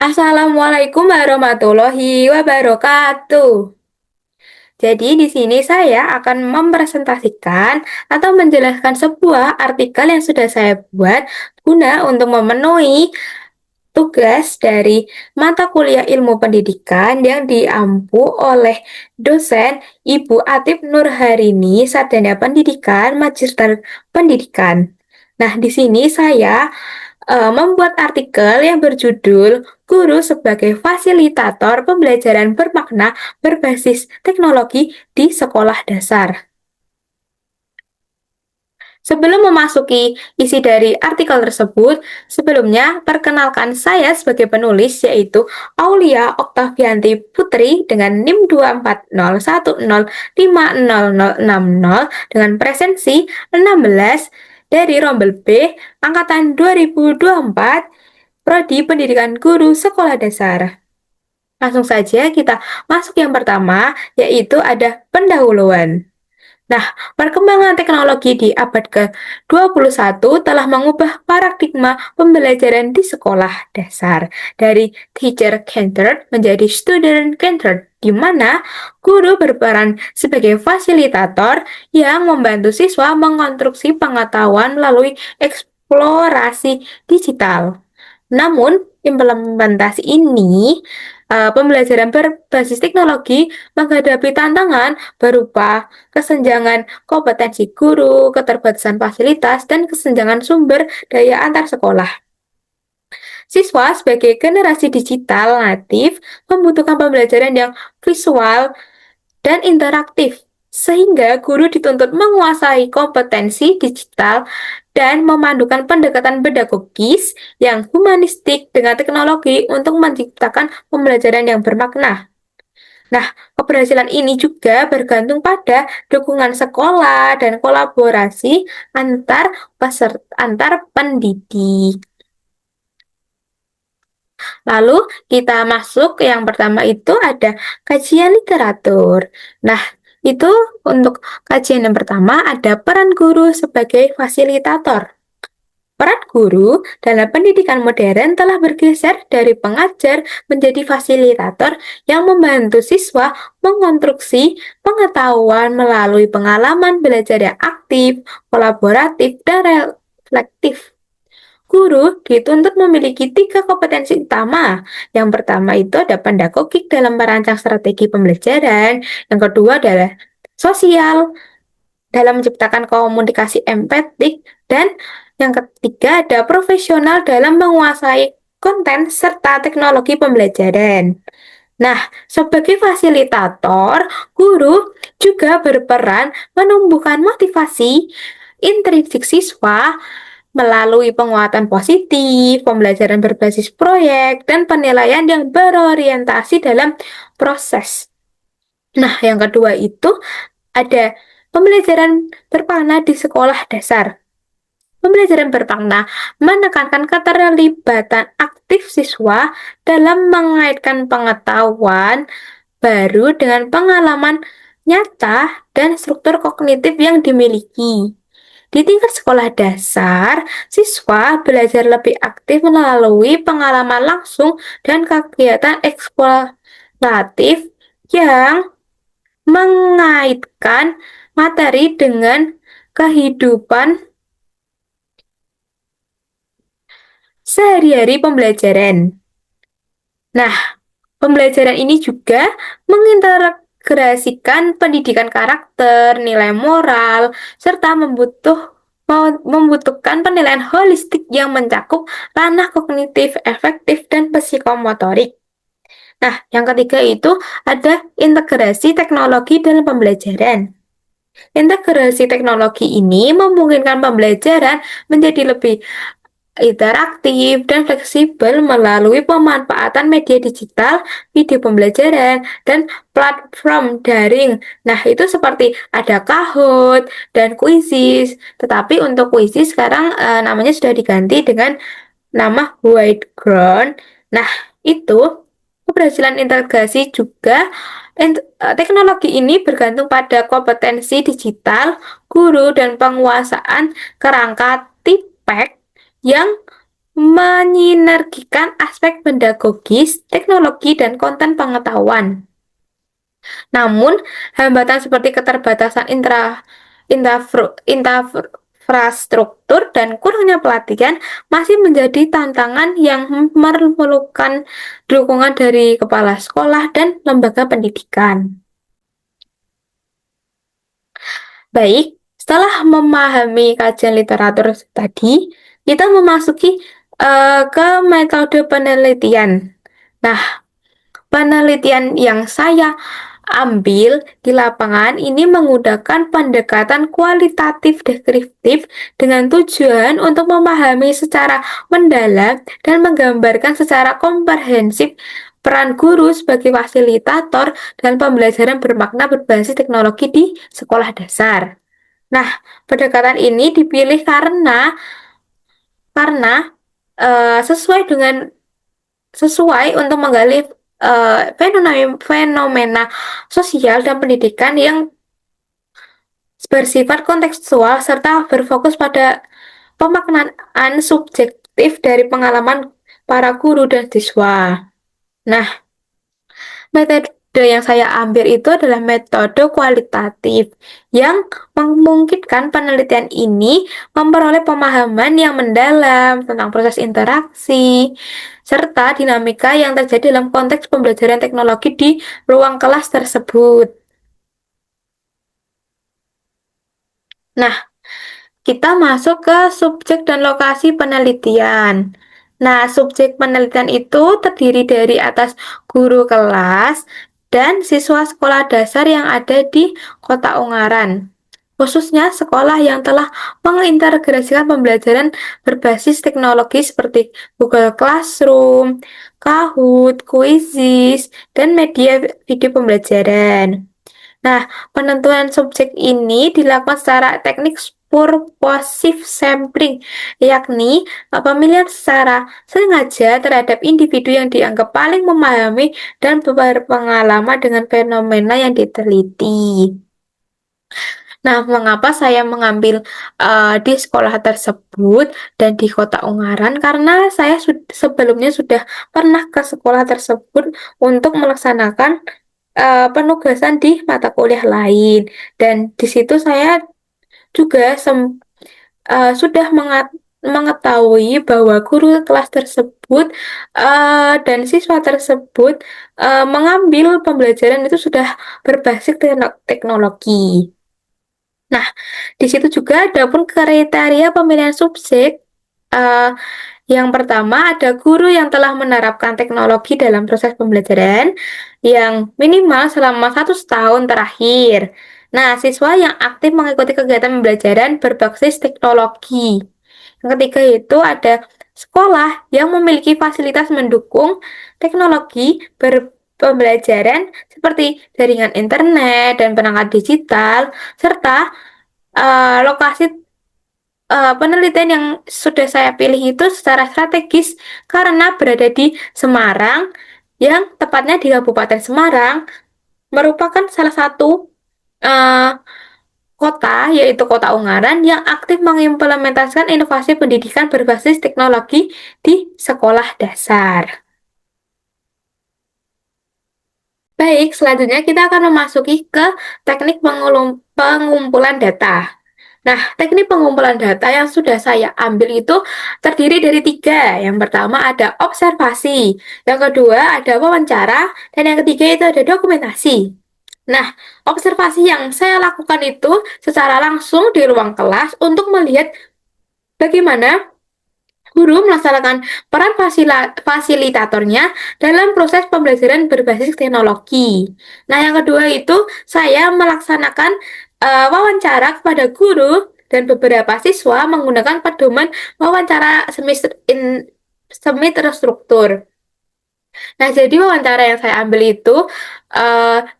Assalamualaikum warahmatullahi wabarakatuh. Jadi di sini saya akan mempresentasikan atau menjelaskan sebuah artikel yang sudah saya buat guna untuk memenuhi tugas dari mata kuliah ilmu pendidikan yang diampu oleh dosen Ibu Atif Nurharini, Sarjana Pendidikan, Magister Pendidikan. Nah, di sini saya membuat artikel yang berjudul Guru sebagai Fasilitator Pembelajaran Bermakna Berbasis Teknologi di Sekolah Dasar. Sebelum memasuki isi dari artikel tersebut, sebelumnya perkenalkan saya sebagai penulis yaitu Aulia Oktavianti Putri dengan NIM 240105060 dengan presensi 16 dari Rombel B angkatan 2024 Prodi Pendidikan Guru Sekolah Dasar. Langsung saja kita masuk yang pertama yaitu ada pendahuluan. Nah, perkembangan teknologi di abad ke-21 telah mengubah paradigma pembelajaran di sekolah dasar dari teacher-centered menjadi student-centered, di mana guru berperan sebagai fasilitator yang membantu siswa mengonstruksi pengetahuan melalui eksplorasi digital. Namun, implementasi ini pembelajaran berbasis teknologi menghadapi tantangan berupa kesenjangan kompetensi guru, keterbatasan fasilitas, dan kesenjangan sumber daya antar sekolah. Siswa sebagai generasi digital natif membutuhkan pembelajaran yang visual dan interaktif, sehingga guru dituntut menguasai kompetensi digital dan memandukan pendekatan pedagogis yang humanistik dengan teknologi untuk menciptakan pembelajaran yang bermakna. Nah, keberhasilan ini juga bergantung pada dukungan sekolah dan kolaborasi antar peserta, antar pendidik. Lalu kita masuk ke yang pertama itu ada kajian literatur. Nah, itu untuk kajian yang pertama ada peran guru sebagai fasilitator. Peran guru dalam pendidikan modern telah bergeser dari pengajar menjadi fasilitator yang membantu siswa mengonstruksi pengetahuan melalui pengalaman belajar yang aktif, kolaboratif, dan reflektif. Guru dituntut memiliki tiga kompetensi utama. Yang pertama itu ada pedagogik dalam merancang strategi pembelajaran. Yang kedua adalah sosial dalam menciptakan komunikasi empatik. Dan yang ketiga ada profesional dalam menguasai konten serta teknologi pembelajaran. Nah, sebagai fasilitator, guru juga berperan menumbuhkan motivasi intrinsik siswa melalui penguatan positif, pembelajaran berbasis proyek, dan penilaian yang berorientasi dalam proses. Nah, yang kedua itu ada pembelajaran bermakna di sekolah dasar. Pembelajaran bermakna menekankan keterlibatan aktif siswa dalam mengaitkan pengetahuan baru dengan pengalaman nyata dan struktur kognitif yang dimiliki. Di tingkat sekolah dasar, siswa belajar lebih aktif melalui pengalaman langsung dan kegiatan eksploratif yang mengaitkan materi dengan kehidupan sehari-hari pembelajaran. Nah, pembelajaran ini juga mengintegrasikan pendidikan karakter, nilai moral, serta membutuhkan penilaian holistik yang mencakup ranah kognitif, efektif, dan psikomotorik. Nah, yang ketiga itu ada integrasi teknologi dalam pembelajaran. Integrasi teknologi ini memungkinkan pembelajaran menjadi lebih interaktif dan fleksibel melalui pemanfaatan media digital, video pembelajaran, dan platform daring. Nah, itu seperti ada Kahoot dan Quizizz. Tetapi untuk Quizizz sekarang namanya sudah diganti dengan nama Whiteground. Nah, itu keberhasilan integrasi juga teknologi ini bergantung pada kompetensi digital, guru, dan penguasaan kerangka TIPEK yang menyinergikan aspek pedagogis, teknologi, dan konten pengetahuan. Namun, hambatan seperti keterbatasan infrastruktur dan kurangnya pelatihan masih menjadi tantangan yang memerlukan dukungan dari kepala sekolah dan lembaga pendidikan. Baik, setelah memahami kajian literatur tadi, kita memasuki ke metode penelitian. Nah, penelitian yang saya ambil di lapangan ini menggunakan pendekatan kualitatif deskriptif dengan tujuan untuk memahami secara mendalam dan menggambarkan secara komprehensif peran guru sebagai fasilitator dan pembelajaran bermakna berbasis teknologi di sekolah dasar. Nah, pendekatan ini dipilih karena sesuai untuk menggali fenomena sosial dan pendidikan yang bersifat kontekstual serta berfokus pada pemaknaan subjektif dari pengalaman para guru dan siswa. Nah, metode yang saya ambil itu adalah metode kualitatif yang memungkinkan penelitian ini memperoleh pemahaman yang mendalam tentang proses interaksi serta dinamika yang terjadi dalam konteks pembelajaran teknologi di ruang kelas tersebut. Nah, kita masuk ke subjek dan lokasi penelitian. Nah, subjek penelitian itu terdiri dari atas guru kelas dan siswa sekolah dasar yang ada di Kota Ungaran. Khususnya sekolah yang telah mengintegrasikan pembelajaran berbasis teknologi seperti Google Classroom, Kahoot, Quizizz, dan media video pembelajaran. Nah, penentuan subjek ini dilakukan secara teknik purposive sampling, yakni pemilihan secara sengaja terhadap individu yang dianggap paling memahami dan berpengalaman dengan fenomena yang diteliti. Nah, mengapa saya mengambil di sekolah tersebut dan di Kota Ungaran? Karena saya sebelumnya sudah pernah ke sekolah tersebut untuk melaksanakan penugasan di mata kuliah lain, dan di situ saya juga sudah mengetahui bahwa guru kelas tersebut dan siswa tersebut mengambil pembelajaran itu sudah berbasis teknologi. Nah, di situ juga ada pun kriteria pemilihan subjek. Uh, yang pertama ada guru yang telah menerapkan teknologi dalam proses pembelajaran yang minimal selama 1 tahun terakhir. Nah, siswa yang aktif mengikuti kegiatan pembelajaran berbasis teknologi. Yang ketiga itu ada sekolah yang memiliki fasilitas mendukung teknologi pembelajaran seperti jaringan internet dan perangkat digital, serta lokasi penelitian yang sudah saya pilih itu secara strategis karena berada di Semarang, yang tepatnya di Kabupaten Semarang, merupakan salah satu uh, kota, yaitu Kota Ungaran, yang aktif mengimplementasikan inovasi pendidikan berbasis teknologi di sekolah dasar. Baik, selanjutnya kita akan memasuki ke teknik pengumpulan data. Nah, teknik pengumpulan data yang sudah saya ambil itu terdiri dari 3. Yang pertama ada observasi, yang kedua ada wawancara, dan yang ketiga itu ada dokumentasi. Nah, observasi yang saya lakukan itu secara langsung di ruang kelas untuk melihat bagaimana guru melaksanakan peran fasilitatornya dalam proses pembelajaran berbasis teknologi. Nah, yang kedua itu saya melaksanakan wawancara kepada guru dan beberapa siswa menggunakan pedoman wawancara semi terstruktur. Nah, jadi wawancara yang saya ambil itu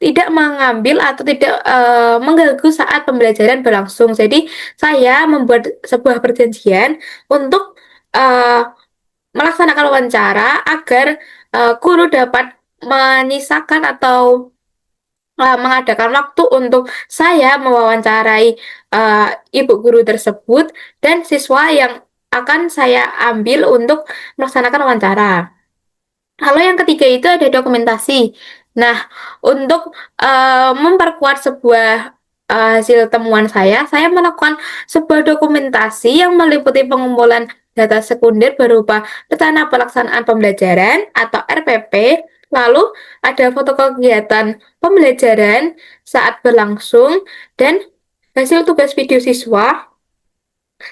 tidak mengambil atau tidak mengganggu saat pembelajaran berlangsung. Jadi, saya membuat sebuah perjanjian untuk melaksanakan wawancara agar guru dapat menyisakan atau mengadakan waktu untuk saya mewawancarai ibu guru tersebut dan siswa yang akan saya ambil untuk melaksanakan wawancara. Lalu yang ketiga itu ada dokumentasi. Nah, untuk memperkuat sebuah hasil temuan saya melakukan sebuah dokumentasi yang meliputi pengumpulan data sekunder berupa rencana pelaksanaan pembelajaran atau RPP, lalu ada foto kegiatan pembelajaran saat berlangsung, dan hasil tugas video siswa,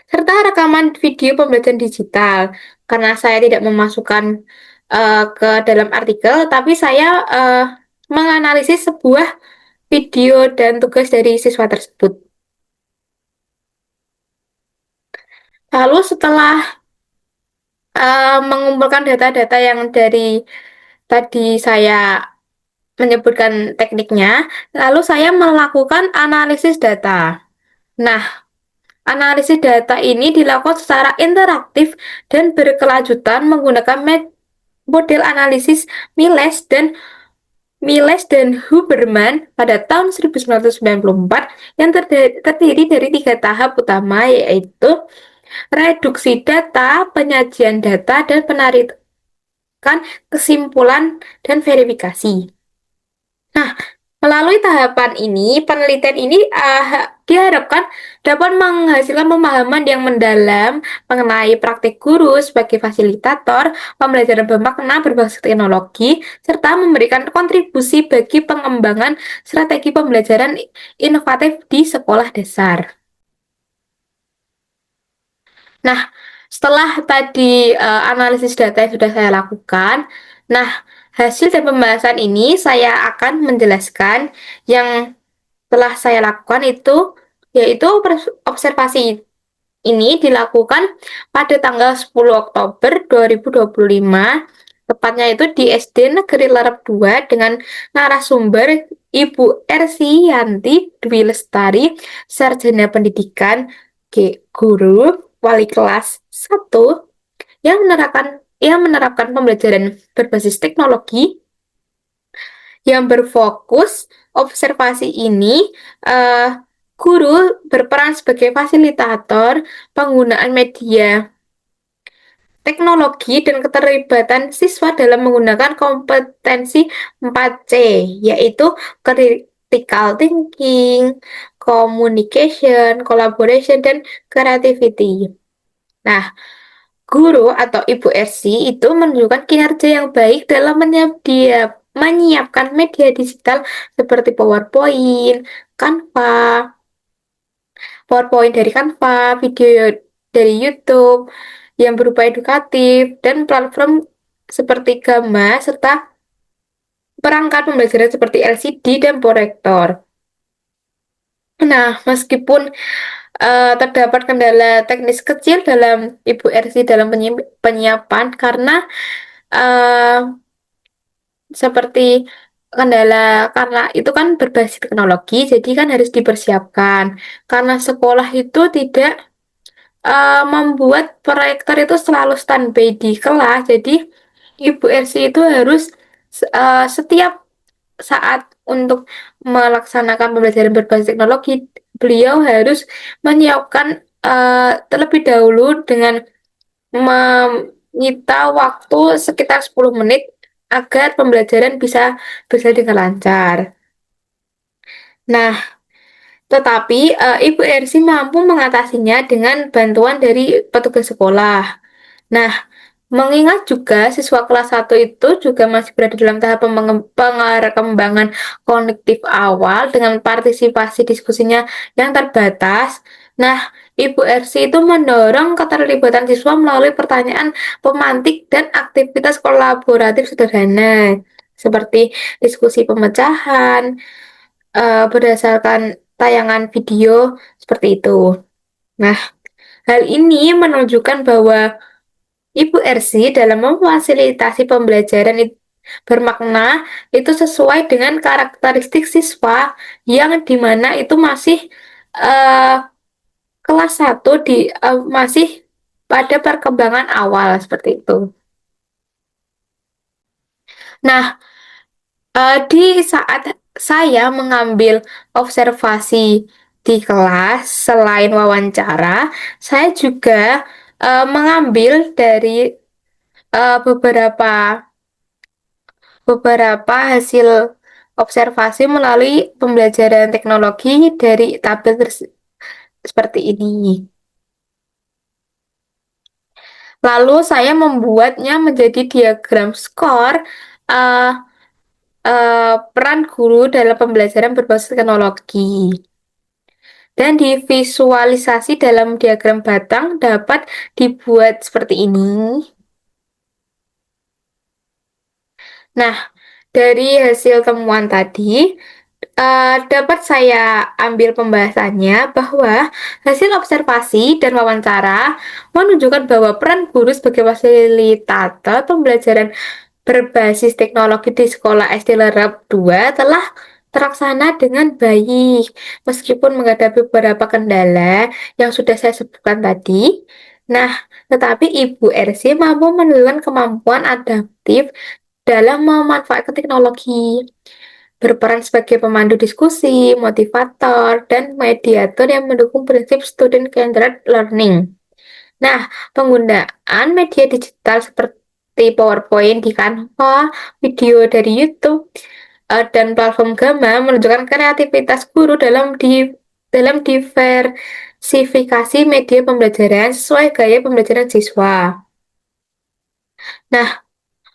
serta rekaman video pembelajaran digital. Karena saya tidak memasukkan ke dalam artikel, tapi saya menganalisis sebuah video dan tugas dari siswa tersebut. Lalu setelah mengumpulkan data-data yang dari tadi saya menyebutkan tekniknya, lalu saya melakukan analisis data. Nah, analisis data ini dilakukan secara interaktif dan berkelanjutan menggunakan model analisis Miles dan Huberman pada tahun 1994 yang terdiri dari 3 tahap utama, yaitu reduksi data, penyajian data, dan penarikan kesimpulan dan verifikasi. Nah, melalui tahapan ini, penelitian ini diharapkan dapat menghasilkan pemahaman yang mendalam mengenai praktik guru sebagai fasilitator pembelajaran bermakna berbasis teknologi, serta memberikan kontribusi bagi pengembangan strategi pembelajaran inovatif di sekolah dasar. Nah, setelah tadi analisis data yang sudah saya lakukan, nah hasil dari pembahasan ini saya akan menjelaskan yang telah saya lakukan itu, yaitu observasi ini dilakukan pada tanggal 10 Oktober 2025, tepatnya itu di SD Negeri Lerep 2 dengan narasumber Ibu Ersi Yanti Dwi Lestari, Sarjana Pendidikan, Guru, Wali kelas 1 yang menerapkan pembelajaran berbasis teknologi yang berfokus observasi ini. Guru berperan sebagai fasilitator penggunaan media teknologi dan keterlibatan siswa dalam menggunakan kompetensi 4C, yaitu critical thinking, communication, collaboration, dan creativity. Nah, guru atau Ibu Ersi itu menunjukkan kinerja yang baik dalam menyiapkan media digital seperti Canva, PowerPoint dari Canva, video dari YouTube yang berupa edukatif, dan platform seperti Gamma, serta perangkat pembelajaran seperti LCD dan proyektor. Nah, meskipun terdapat kendala teknis kecil dalam Ibu Ersi dalam penyiapan, karena uh, seperti karena itu kan berbasis teknologi, jadi kan harus dipersiapkan. Karena sekolah itu tidak membuat proyektor itu selalu standby di kelas, jadi Ibu Ersi itu harus setiap saat untuk melaksanakan pembelajaran berbasis teknologi, beliau harus menyiapkan terlebih dahulu dengan menyita waktu sekitar 10 menit agar pembelajaran bisa berjalan dengan lancar. Nah, tetapi Ibu Ersi mampu mengatasinya dengan bantuan dari petugas sekolah. Nah, mengingat juga siswa kelas 1 itu juga masih berada dalam tahap pengembangan kognitif awal dengan partisipasi diskusinya yang terbatas. Nah, Ibu Ersi itu mendorong keterlibatan siswa melalui pertanyaan pemantik dan aktivitas kolaboratif sederhana, seperti diskusi pemecahan, berdasarkan tayangan video, seperti itu. Nah, hal ini menunjukkan bahwa Ibu Ersi dalam memfasilitasi pembelajaran bermakna itu sesuai dengan karakteristik siswa yang dimana itu masih uh, kelas 1 masih pada perkembangan awal seperti itu. Nah, di saat saya mengambil observasi di kelas, selain wawancara, saya juga mengambil dari beberapa beberapa hasil observasi melalui pembelajaran teknologi dari tabel seperti ini. Lalu saya membuatnya menjadi diagram skor uh, peran guru dalam pembelajaran berbasis teknologi. Dan divisualisasi dalam diagram batang dapat dibuat seperti ini. Nah, dari hasil temuan tadi, dapat saya ambil pembahasannya bahwa hasil observasi dan wawancara menunjukkan bahwa peran guru sebagai fasilitator pembelajaran berbasis teknologi di sekolah SD Lerep 2 telah terlaksana dengan baik, meskipun menghadapi beberapa kendala yang sudah saya sebutkan tadi. Nah, tetapi Ibu RC mampu menunjukkan kemampuan adaptif dalam memanfaatkan teknologi, berperan sebagai pemandu diskusi, motivator, dan mediator yang mendukung prinsip student-centered learning. Nah, penggunaan media digital seperti PowerPoint di Canva, video dari YouTube, dan platform Gamma menunjukkan kreativitas guru dalam diversifikasi media pembelajaran sesuai gaya pembelajaran siswa. Nah,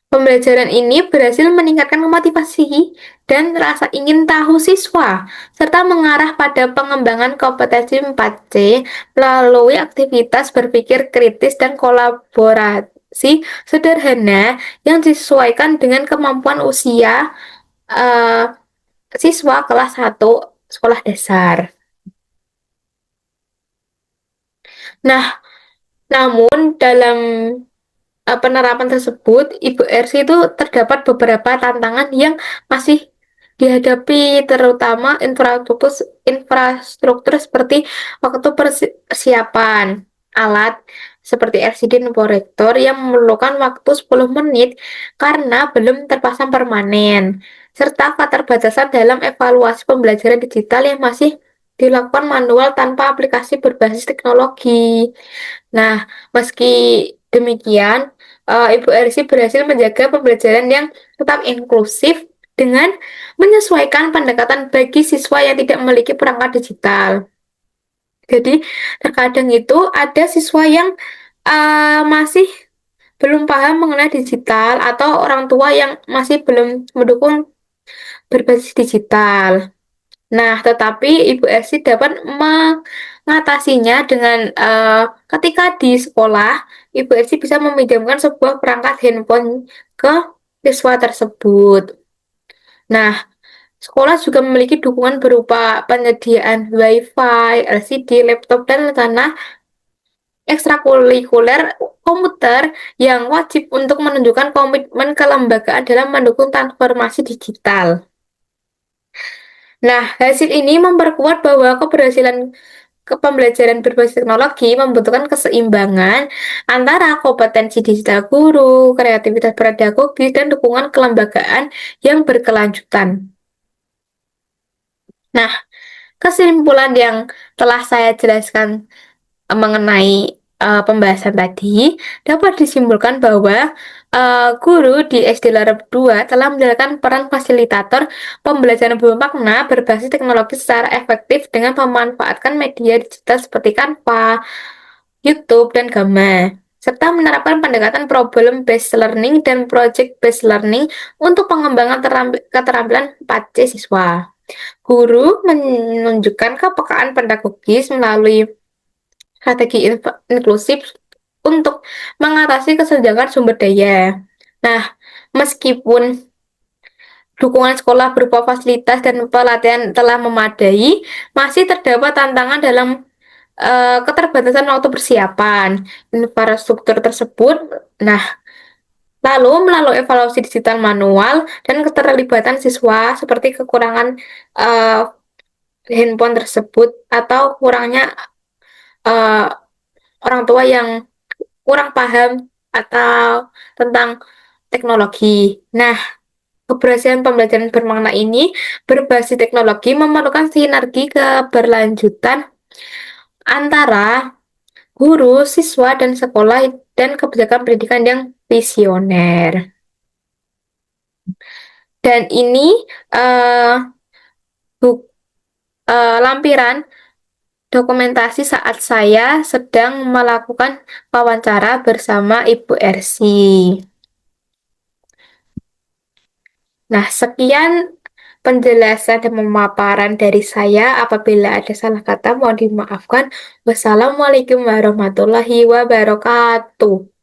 pembelajaran ini berhasil meningkatkan motivasi dan rasa ingin tahu siswa, serta mengarah pada pengembangan kompetensi 4C melalui aktivitas berpikir kritis dan kolaborasi sederhana yang disesuaikan dengan kemampuan usia siswa kelas 1 sekolah dasar. Nah, namun dalam penerapan tersebut, Ibu RC itu terdapat beberapa tantangan yang masih dihadapi, terutama infrastruktur seperti waktu persiapan alat seperti LCD dan proyektor yang memerlukan waktu 10 menit karena belum terpasang permanen, serta keterbatasan dalam evaluasi pembelajaran digital yang masih dilakukan manual tanpa aplikasi berbasis teknologi. Nah, meski demikian, Ibu Ersi berhasil menjaga pembelajaran yang tetap inklusif dengan menyesuaikan pendekatan bagi siswa yang tidak memiliki perangkat digital. Jadi, terkadang itu ada siswa yang masih belum paham mengenai digital atau orang tua yang masih belum mendukung berbasis digital. Nah, tetapi Ibu Esti dapat mengatasinya dengan ketika di sekolah, Ibu Esti bisa meminjamkan sebuah perangkat handphone ke siswa tersebut. Nah, sekolah juga memiliki dukungan berupa penyediaan WiFi, LCD, laptop, dan rencana ekstrakurikuler komputer yang wajib untuk menunjukkan komitmen kelembagaan dalam mendukung transformasi digital. Nah, hasil ini memperkuat bahwa keberhasilan pembelajaran berbasis teknologi membutuhkan keseimbangan antara kompetensi digital guru, kreativitas pedagogis, dan dukungan kelembagaan yang berkelanjutan. Nah, kesimpulan yang telah saya jelaskan mengenai pembahasan tadi dapat disimpulkan bahwa guru di SD Larab 2 telah menjalankan peran fasilitator pembelajaran bermakna berbasis teknologi secara efektif dengan memanfaatkan media digital seperti Canva, YouTube, dan Gamma, serta menerapkan pendekatan problem-based learning dan project-based learning untuk pengembangan keterampilan 4C siswa. Guru menunjukkan kepekaan pedagogis melalui strategi inklusif untuk mengatasi kesenjangan sumber daya. Nah, meskipun dukungan sekolah berupa fasilitas dan pelatihan telah memadai, masih terdapat tantangan dalam keterbatasan waktu persiapan infrastruktur tersebut. Nah, lalu melalui evaluasi digital manual dan keterlibatan siswa seperti kekurangan handphone tersebut atau kurangnya uh, orang tua yang kurang paham atau tentang teknologi. Nah, keberhasilan pembelajaran bermakna ini berbasis teknologi memerlukan sinergi keberlanjutan antara guru, siswa, dan sekolah dan kebijakan pendidikan yang visioner. Dan ini eh, bu- lampiran dokumentasi saat saya sedang melakukan wawancara bersama Ibu Ersi. Nah, sekian penjelasan dan pemaparan dari saya. Apabila ada salah kata, mohon dimaafkan. Wassalamualaikum warahmatullahi wabarakatuh.